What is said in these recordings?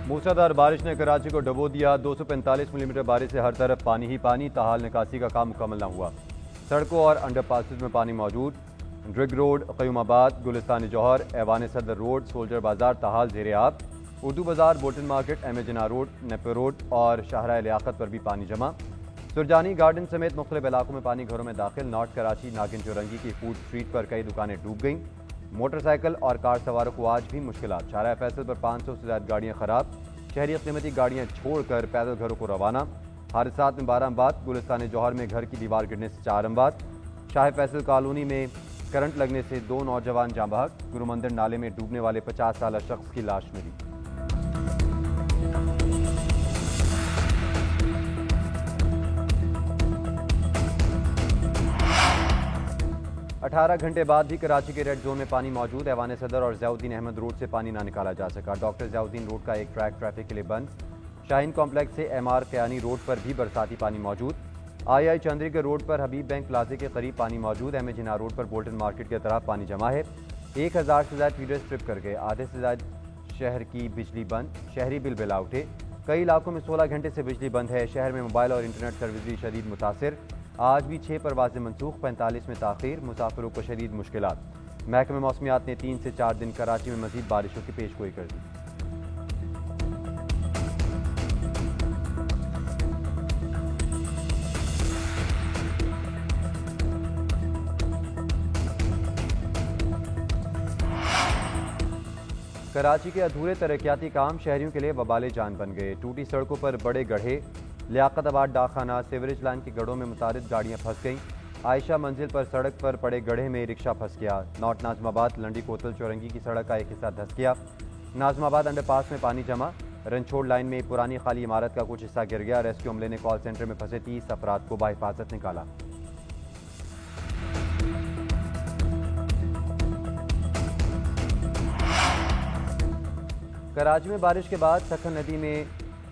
मूसलाधार बारिश ने कराची को डुबो दिया। 245 मिलीमीटर बारिश से हर तरफ पानी ही पानी। ताहाल निकासी का काम मुकम्मल न हुआ। सड़कों और अंडरपासेस में पानी मौजूद। ड्रिग रोड, क़यूमाबाद, गुलिस्तान जौहर, ऐवान सदर रोड, सोल्जर बाजार ताहाल ज़ेरे आब। उर्दू बाजार, Bolton market, M A Jinnah road, Napier road और शाहराह लियाकत पर भी पानी जमा। सुरजानी गार्डन समेत मुख्तलिफ इलाकों में पानी घरों में दाखिल। नॉर्थ कराची नागिन चौरंगी की फूड स्ट्रीट पर कई दुकानें डूब गईं। मोटरसाइकिल और कार सवारों को आज भी मुश्किलात। शाहराह फैसल पर 500 से ज्यादा गाड़ियां खराब। शहरी कीमती गाड़ियां छोड़कर पैदल घरों को रवाना। हादसात में 12 अमवात। गुलिस्तान जौहर में घर की दीवार गिरने से 4 अमवात। शाह फैसल कॉलोनी में करंट लगने से 2 नौजवान जाँ बहक। गुरुमंदिर नाले में डूबने वाले 50 साल शख्स की लाश मिली। 18 घंटे बाद भी कराची के रेड जोन में पानी मौजूद। ऐवान सदर और ज़ियाउद्दीन अहमद रोड से पानी ना निकाला जा सका। डॉक्टर ज़ियाउद्दीन रोड का एक ट्रैक ट्रैफिक के लिए बंद। शाहीन कॉम्प्लेक्स से MR कयानी रोड पर भी बरसाती पानी मौजूद। II चंद्री के रोड पर हबीब बैंक प्लाजे के करीब पानी मौजूद। एम ए जिना रोड पर बोल्टन मार्केट की तरफ पानी जमा है। 1000 से ज्यादा फीडर स्ट्रिप कर गए। आधे से ज्यादा शहर की बिजली बंद। शहरी बिल बिला उठे। कई इलाकों में 16 घंटे से बिजली बंद है। शहर में मोबाइल और इंटरनेट सर्विस भी शदीद मुतासिर। आज भी 6 परवाजें मनसूख, 45 में ताखीर। मुसाफिरों को शदीद मुश्किलात। महकमे मौसमियात ने 3 से 4 दिन कराची में मजीद बारिशों की पेशगोई कर दी। कराची के अधूरे तरक्याती काम शहरियों के लिए वबाले जान बन गए। टूटी सड़कों पर बड़े गड्ढे। लियाकताबाद डाकखाना, सीवरेज लाइन के गड्ढों में मुतारिद गाड़ियां फंस गईं। आयशा मंजिल पर सड़क पर पड़े गड्ढे में रिक्शा फंस गया। नॉर्थ नाजमाबाद लंडी कोतल चौरंगी की सड़क का एक हिस्सा धंस गया। नाजमाबाद अंडरपास में पानी जमा। रनछोड़ लाइन में पुरानी खाली इमारत का कुछ हिस्सा गिर गया। रेस्क्यू अमले ने कॉल सेंटर में फंसे 30 अफराद को बाहिफाजत निकाला। कराची में बारिश के बाद सखन नदी में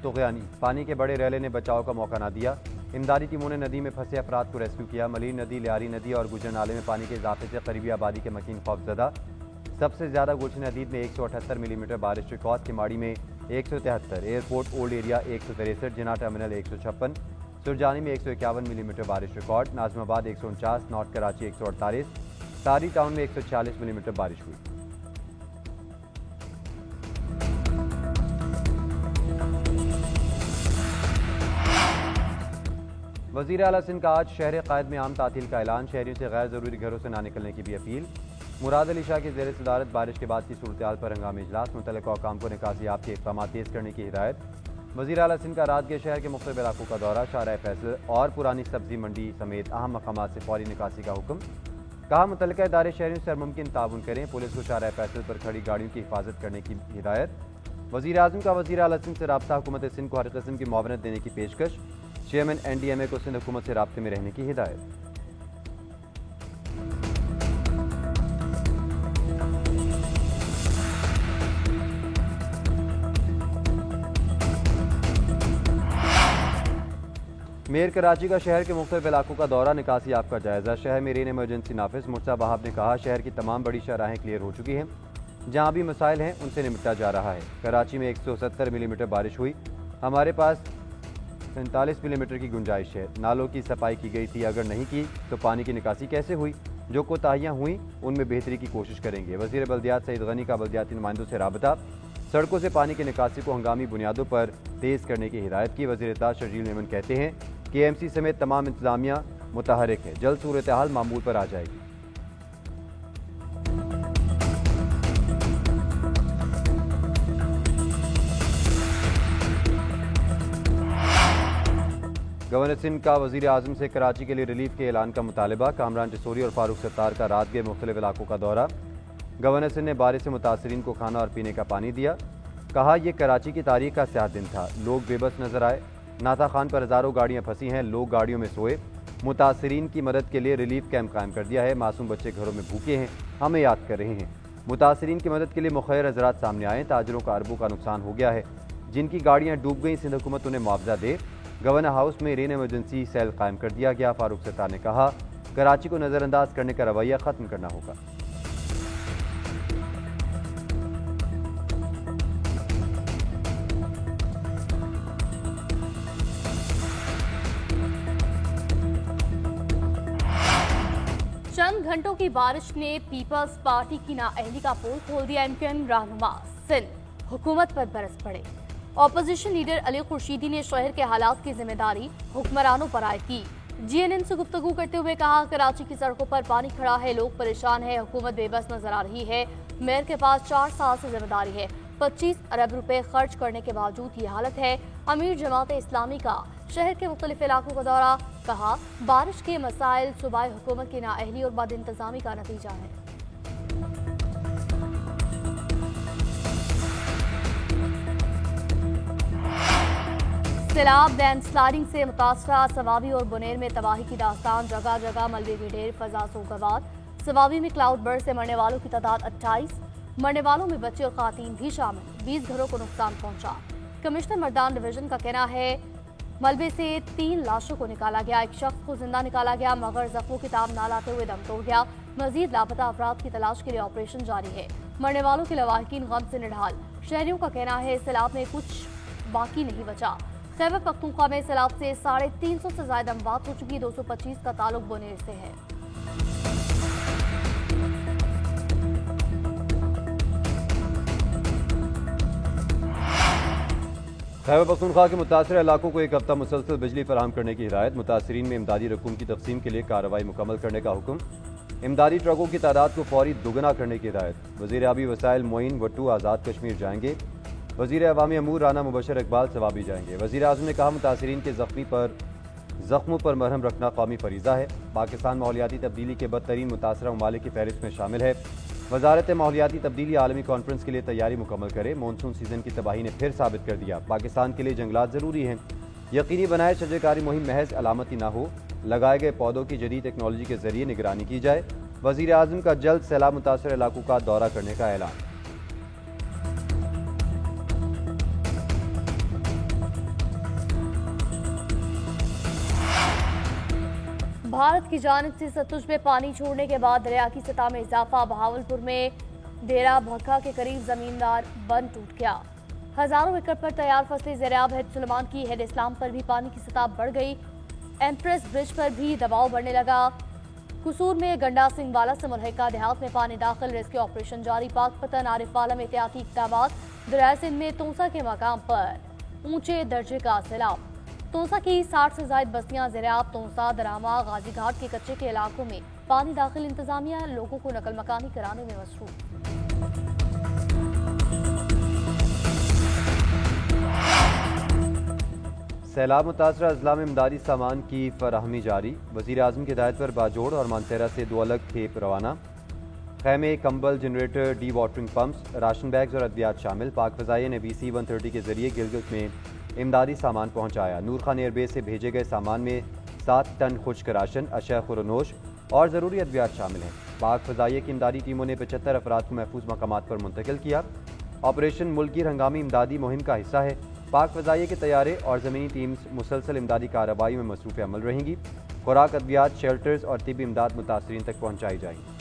तुग़यानी। पानी के बड़े रैले ने बचाव का मौका न दिया। इमदादी टीमों ने नदी में फंसे अफराद को रेस्क्यू किया। मलीर नदी, लियारी नदी और गुजर नाले में पानी के इजाफे से करीबी आबादी के मकीन खौफजदा। सबसे ज्यादा गुलशन हदीद में 178 मिलीमीटर बारिश रिकॉर्ड। किमाड़ी में 173, एयरपोर्ट ओल्ड एरिया 163, जिना टर्मिनल 156, सुरजानी में 151 मिलीमीटर बारिश रिकॉर्ड। नाजमाबाद 149, नॉर्थ कराची 148, तारी टाउन में 140 मिलीमीटर बारिश हुई। वज़ीर आला सिंध का आज शहर कायद में आम तातील का ऐलान। शहरियों से गैर ज़रूरी घरों से ना निकलने की भी अपील। मुराद अली शाह की ज़ेर सदारत बारिश के बाद की सूरत पर हंगामी इजलास। मुतल्लिक़ हुकाम को निकासी याफ्ती इक़दामात तेज़ करने की हिदायत। वज़ीर आला सिंध का रात के शहर के मुख्तलिफ इलाकों का दौरा। शाहराह फैसल और पुरानी सब्जी मंडी समेत अहम मकामात से फौरी निकासी का हुक्म। कहा मुतल्लिक़ा इदारे शहरियों से हर मुमकिन ताउन करें। पुलिस को शाहराह फैसल पर खड़ी गाड़ियों की हिफाजत करने की हिदायत। वज़ीर आज़म का वज़ीर आला सिंध से राब्ता। हुकूमत सिंध को हर किस्म की मुआवनत देने की पेशकश। चेयरमैन NDMA को सिंध हुकूमत से राब्ते में रहने की हिदायत। मेयर कराची का शहर के मुख्तलिफ इलाकों का दौरा। निकासी आपका जायजा। शहर में रेन इमरजेंसी नाफिज। मुर्तज़ा वहाब ने कहा शहर की तमाम बड़ी शाहराहें क्लियर हो चुकी हैं। जहां भी मसाइल हैं उनसे निपटा जा रहा है। कराची में 170 मिलीमीटर बारिश हुई। हमारे पास 45 मिलीमीटर की गुंजाइश है। नालों की सफाई की गई थी, अगर नहीं की तो पानी की निकासी कैसे हुई? जो कोताहियां हुई उनमें बेहतरी की कोशिश करेंगे। वज़ीर बल्दियात सईद गनी का बल्दियाती नुमाइंदों से राबता। सड़कों से पानी की निकासी को हंगामी बुनियादों पर तेज़ करने की हिदायत की। वज़ीर इत्तलात शर्जील मेमन कहते हैं कि AMC समेत तमाम इंतजामिया मुतहरिक है। जल्द सूरत हाल मामूल पर आ जाएगी। गवर्नर सिंध का वज़ीर आज़म से कराची के लिए रिलीफ के ऐलान का मुतालबा। कामरान जसोरी और फारूक सत्तार का रात के मुख्तलिफ इलाकों का दौरा। गवर्नर सिंध ने बारिश से मुतासरीन को खाना और पीने का पानी दिया। कहा यह कराची की तारीख का स्याह दिन था। लोग बेबस नजर आए। नाता खान पर हज़ारों गाड़ियाँ फंसी हैं। लोग गाड़ियों में सोए। मुतासरीन की मदद के लिए रिलीफ कैंप कायम कर दिया है। मासूम बच्चे घरों में भूखे हैं, हमें याद कर रहे हैं। मुतासरीन की मदद के लिए मुखैर हजरात सामने आए। ताजरों का अरबों का नुकसान हो गया है। जिनकी गाड़ियाँ डूब गई सिंध हुकूमत उन्हें मुआवजा दे। गवर्नर हाउस में रेन इमरजेंसी सेल कायम कर दिया गया। फारूक सत्तार ने कहा कराची को नज़रअंदाज करने का रवैया ख़त्म करना होगा। घंटों की बारिश ने पीपल्स पार्टी की नाअहली का पोल खोल दिया। एमक्यूएम रहनुमा सिंध हुकूमत पर बरस पड़े। ऑपोजिशन लीडर अली खुर्शीदी ने शहर के हालात की जिम्मेदारी हुक्मरानों पर आयद की। जीएनएन से गुफ्तगू करते हुए कहा, कराची की सड़कों पर पानी खड़ा है, लोग परेशान है, हुकूमत बेबस नजर आ रही है। मेयर के पास 4 साल से जिम्मेदारी है, 25 अरब रुपए खर्च करने के बावजूद ये हालत है। अमीर जमात इस्लामी का शहर के मुख्तलिफ इलाकों का दौरा, कहा बारिश के मसाइल सूबाई हुकूमत की नाअहली और बद इंतजामी का नतीजा है। सैलाब लैंडस्लाइडिंग से मुतासरा सवाबी और बुनेर में तबाही की दास्तान, जगह जगह मलबे की ढेर, फजा सोगवार। सवाबी में क्लाउड बर्स्ट से मरने वालों की तादाद 28, मरने वालों में बच्चे और खातीन भी शामिल। 20 घरों को नुकसान पहुंचा। कमिश्नर मर्दान डिवीजन का कहना है मलबे से 3 लाशों को निकाला गया, एक शख्स को जिंदा निकाला गया मगर जख्मों की ताब ना लाते हुए दम तोड़ गया। मजीद लापता अफराद की तलाश के लिए ऑपरेशन जारी है। मरने वालों के लवाहिकीन गम से निढाल। शहरियों का कहना है सैलाब में कुछ बाकी नहीं बचा। खैबर पख्तूनख्वा में सैलाब से 350 से ज्यादा अमवात हो चुकी। 225 का ताल्लुक बुनेर से है। खैबर पख्तूनख्वा के मुतासर इलाकों को एक हफ्ता मुसलसल बिजली फराहम करने की हिदायत। मुतासरीन में इमदादी रकूम की तकसीम के लिए कार्रवाई मुकम्मल करने का हुक्म। इमदादी ट्रकों की तादाद को फौरी दुगना करने की हिदायत। वज़ीर आबी वसाइल मोइन वट्टू आज़ाद कश्मीर जाएंगे। वज़ीर अवामी अमूर राना मुबशर इकबाल सवाबी जाएंगे। वज़ीर आज़म ने कहा, मुतासरीन के जख्मों पर मरहम रखना कौमी फरीज़ा है। पाकिस्तान माहौलियाती तब्दीली के बदतरीन मुतासरा ममालिक की फहरिस्त में शामिल है। वजारत माहौलियाती तब्दीली आलमी कॉन्फ्रेंस के लिए तैयारी मुकम्मल करे। मानसून सीजन की तबाही ने फिर साबित कर दिया, पाकिस्तान के लिए जंगलात ज़रूरी हैं। यकीनी बनाए शजरकारी मुहिम महज अलामती ना हो, लगाए गए पौधों की जदीद टेक्नोलॉजी के जरिए निगरानी की जाए। वज़ीर आज़म का जल्द सैलाब मुतासर इलाकों का दौरा करने का ऐलान। भारत की जानिब से सतलुज में पानी छोड़ने के बाद दरिया की सतह में इजाफा। बहावलपुर में डेरा भक्का के करीब जमींदार बंद टूट गया। हजारों एकड़ पर तैयार फसलें ज़ेराब है। सुलेमान की हेड इस्लाम पर भी पानी की सतह बढ़ गई। एम्प्रेस ब्रिज पर भी दबाव बढ़ने लगा। कसूर में गंडा सिंह वाला से मुल्हिका देहात में पानी दाखिल, रेस्क्यू ऑपरेशन जारी। पाकपतन आरिफ वाला में एहतियाती इक़दामात। दरिया सिंध में तोसा के मकाम पर ऊंचे दर्जे का सैलाब। तोसा की 60 से ज्यादा बस्तियां ज़ेराब। तोसा, दरामा, गाजी घाट के कच्चे के इलाकों में पानी दाखिल। इंतजामिया लोगों को नकल मकानी कराने में मसरूफ। सैलाब मुतासरा अजला में इमदादी सामान की फराहमी जारी। वज़ीर आज़म की हिदायत पर बाजोड़ और मानसेरा से 2 अलग खेप रवाना। खैमे, कंबल, generator, D watering pumps, ration bags और अद्वियात शामिल। पाक फ़ज़ाइया ने BC-130 के जरिए गिलगित में इमदादी सामान पहुंचाया। नूर खान एयरबेस से भेजे गए सामान में 7 टन खुश्क राशन, अशय खुरनोश और ज़रूरी अद्वियात शामिल हैं। पाक फ़ज़ाइया की इमदादी टीमों ने 75 अफराद को महफूज मकामात पर मुंतकिल किया। ऑपरेशन मुल्क की हंगामी इमदादी मुहिम का हिस्सा है। पाक फ़ज़ाइया के तैयारे और ज़मीनी टीम्स मुसलसल इमदादी कार्रवाई में मसरूफ़ अमल रहेंगी। खुराक, अद्वियात, शेल्टर्स और तिब्बी इमदाद मुतासरीन तक पहुँचाई जाएगी।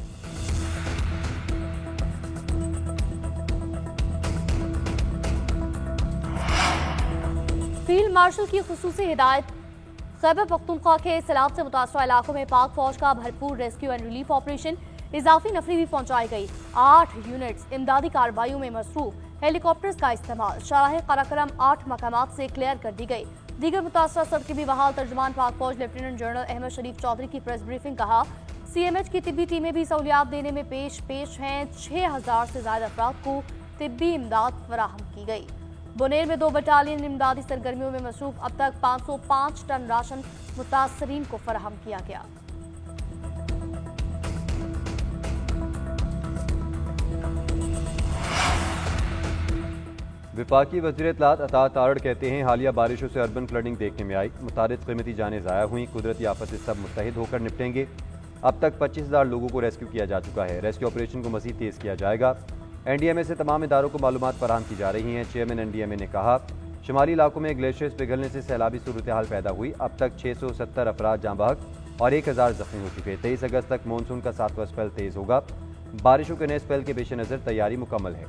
फील्ड मार्शल की खुसूसी हिदायत। खैबर पख्तूनख्वा के सैलाब से मुतासरा इलाकों में पाक फौज का भरपूर रेस्क्यू एंड रिलीफ ऑपरेशन। इजाफी नफरी भी पहुंचाई गई। 8 यूनिट्स इमदादी कार्रवाइयों में मसरूफ। हेलीकॉप्टर्स का इस्तेमाल। शाराह कराक्रम 8 मकामात से क्लियर कर दी गई। दीगर मुतासरा सड़कें भी बहाल। तर्जुमान पाक फौज लेफ्टिनेंट जनरल अहमद शरीफ चौधरी की प्रेस ब्रीफिंग। कहा, CMH की तिब्बी टीमें भी सहूलियात देने में पेश हैं। 6000 से ज्यादा अफराद को तिब्बी इमदाद फराहम की गई। बुनेर में 2 बटालियन इमदादी सरगर्मियों में मसरूफ। अब तक 505 टन राशन मुतासरीन को फराहम किया गया। विफाकी वज़ीर इत्तलात अता तारड़ कहते हैं, हालिया बारिशों से अर्बन फ्लडिंग देखने में आई। मुतारिद कीमती जानें ज़ाया हुई। कुदरती आफत से सब मुत्तहिद होकर निपटेंगे। अब तक 25,000 लोगों को रेस्क्यू किया जा चुका है। रेस्क्यू ऑपरेशन को मज़ीद तेज़ किया जाएगा। NDMA से तमाम इदारों को मालूमात फराहम की जा रही हैं। चेयरमैन NDMA ने कहा, शुमाली इलाकों में ग्लेशियर्स पिघलने से सैलाबी सूरत हाल पैदा हुई। अब तक 670 अफराद जाँ बहक और 1000 जख्मी हो चुके। 23 अगस्त तक मानसून का 7वां स्पेल तेज़ होगा। बारिशों के नए स्पेल के पेश नज़र तैयारी मुकम्मल है।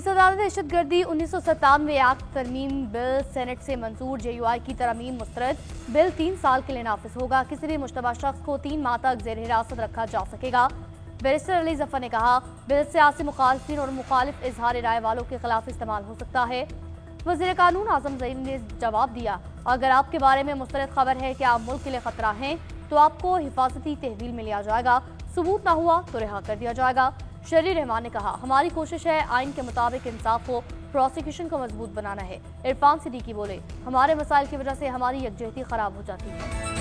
सदारत दहशतगर्दी 1997 एक्ट तरमीम बिल सेनेट से मंजूर। JUI की तरमीम मुस्तरद। बिल 3 साल के लिए नाफिज होगा। किसी भी मुश्तबा शख्स को 3 माह तक जेर हिरासत रखा जा सकेगा। बैरिस्टर अली जफर ने कहा, बिल सियासी मुखालिफिन और मुखालिफ इजहार राय वालों के खिलाफ इस्तेमाल हो सकता है। वज़ीर कानून आजम ज़हीर ने जवाब दिया, अगर आपके बारे में मुस्तरद खबर है कि आप मुल्क के लिए खतरा हैं तो आपको हिफाजती तहवील में लिया जाएगा। सबूत न हुआ तो रिहा कर दिया जाएगा। शर्री रहमान ने कहा, हमारी कोशिश है आइन के मुताबिक इंसाफ को प्रोसिक्यूशन को मजबूत बनाना है। इरफान सिद्दीकी बोले, हमारे मसाइल की वजह से हमारी यकजहती खराब हो जाती है।